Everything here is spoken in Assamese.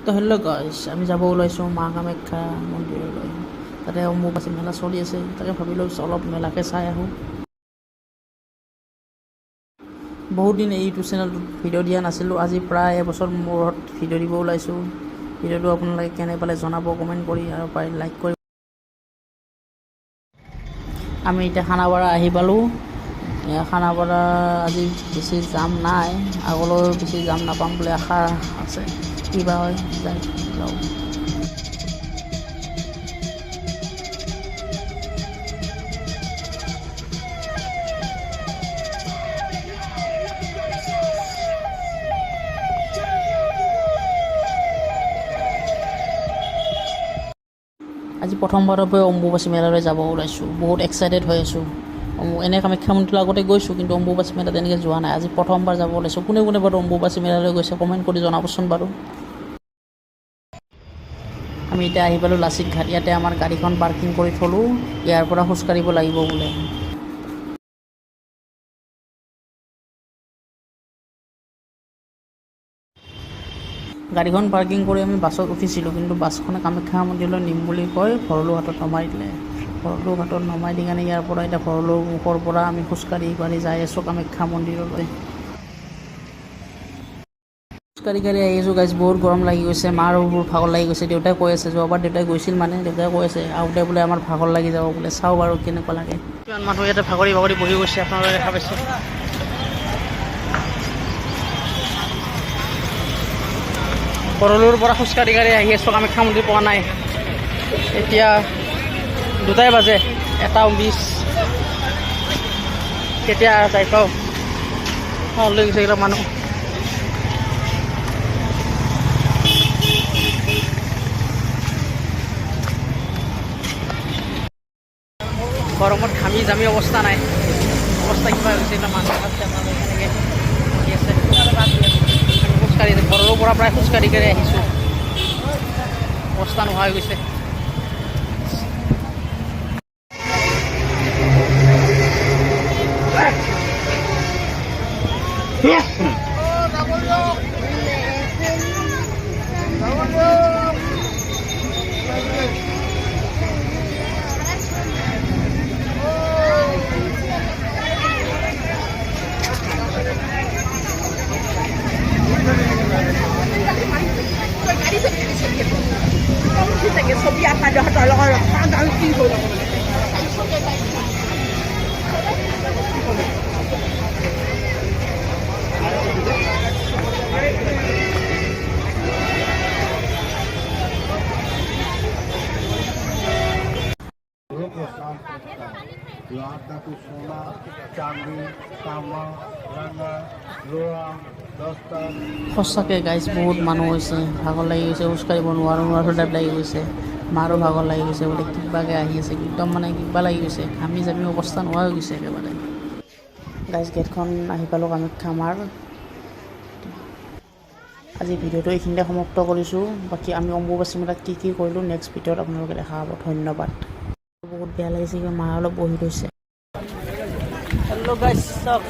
তো হেল্ল' গাইছ, আমি যাব ওলাইছোঁ মা কামাখ্যা মন্দিৰলৈ। তাতে অম্বুবাচী মেলা চলি আছে, তাকে ভাবিলোঁ অলপ মেলাকে চাই আহোঁ। বহুত দিন এই ইউটিউব চেনেলটোত ভিডিঅ' দিয়া নাছিলোঁ, আজি প্ৰায় এবছৰ মূৰত ভিডিঅ' দিব ওলাইছোঁ। ভিডিঅ'টো আপোনালোকে কেনে পালে জনাব কমেণ্ট কৰি, আৰু পাৰে লাইক কৰি। আমি এতিয়া খানাপাৰা আহি পালোঁ। খানাপাৰা আজি বেছি জাম নাই, আগলৈ বেছি জাম নাপাম বুলি আশা আছে। কিবা হয় যাই লওঁ। আজি প্ৰথমবাৰৰ পৰা অম্বুবাচী মেলালৈ যাব ওলাইছোঁ, বহুত এক্সাইটেড হৈ আছোঁ। এনে কামাখ্যা মন্দিৰৰ আগতে গৈছোঁ, কিন্তু অম্বুবাচী মেলাত তেনেকৈ যোৱা নাই। আজি প্ৰথমবাৰ যাব ওলাইছোঁ। কোনে কোনে বাৰু অম্বুবাচী মেলালৈ গৈছে কমেণ্ট কৰি জনাবচোন বাৰু। আমি এতিয়া আহি পালোঁ লাচিত ঘাট। ইয়াতে আমাৰ গাড়ীখন পাৰ্কিং কৰি থলোঁ, ইয়াৰ পৰা খোজকাঢ়িব লাগিব বোলে। গাড়ীখন পাৰ্কিং কৰি আমি বাছত উঠিছিলোঁ, কিন্তু বাছখনে কামাখ্যা মন্দিৰলৈ নিম বুলি কৈ ভৰলু ঘাটত নমাই দিলে। ভৰলু ঘাটত নমাই দি কাৰণে ইয়াৰ পৰা এতিয়া ভৰলুৰ মুখৰ পৰা আমি খোজকাঢ়ি যাই আছোঁ কামাখ্যা মন্দিৰলৈ। খোজকাঢ়ি আহি আছোঁ গাইজ, বহুত গৰম লাগি গৈছে, মাৰো বহুত ভাগৰ লাগি গৈছে। দেউতাই কৈ আছে, যোৱাবাৰ দেউতাই গৈছিল মানে, দেউতাই কৈ আছে আহোঁতে বোলে আমাৰ ভাগৰ লাগি যাব বোলে। চাওঁ বাৰু কেনেকুৱা লাগে। কিমান মানুহ ইয়াতে ভাগৰি বহি গৈছে, আপোনালোকে দেখা পাইছে। ভৰলুৰ পৰা খোজকাঢ়ি আহি আছোঁ, কামাখ্যা মন্দিৰ পোৱা নাই। এতিয়া 2টাই বাজে, 1:20। কেতিয়া যাই পাওঁ, লৈ গৈছে এইবিলাক মানুহ। গৰমত ঘামি জামি অৱস্থা নাই, অৱস্থা কিবা হৈছে। এইবিলাক মানুহ আছে এনেকৈ বহি আছে, খোজকাঢ়ি ঘৰৰ পৰা প্ৰায় খোজকাঢ়ি আহিছোঁ, অৱস্থা নোহোৱা হৈ গৈছে। সোনা, চাঁদি, তামা, ৰাঙা, লোহা, দস্তা। সঁচাকৈ গাইজ বহুত মানুহ হৈছে, ভাগৰ লাগি গৈছে, খোজকাঢ়িব নোৱাৰো টাইপ লাগি গৈছে। মাৰো ভাগৰ লাগি গৈছে বোলে, কিবাকৈ আহি আছে, একদম মানে কিবা লাগি গৈছে, ঘামি জামি অৱস্থা নোহোৱা হৈ গৈছে একেবাৰে। গাইজ গেটখন আহি পালোঁ কামাখ্যা মাৰ। আজি ভিডিঅ'টো এইখিনিতে সমাপ্ত কৰিছোঁ। বাকী আমি অম্বুবাচী মেলাত কি কৰিলোঁ নেক্সট ভিডিঅ'ত আপোনালোকে দেখা পাব। ধন্যবাদ। বহুত বেয়া লাগিছে, কিবা মা অলপ বহি লৈছে। হেল্ল' গাইজ, চাওক।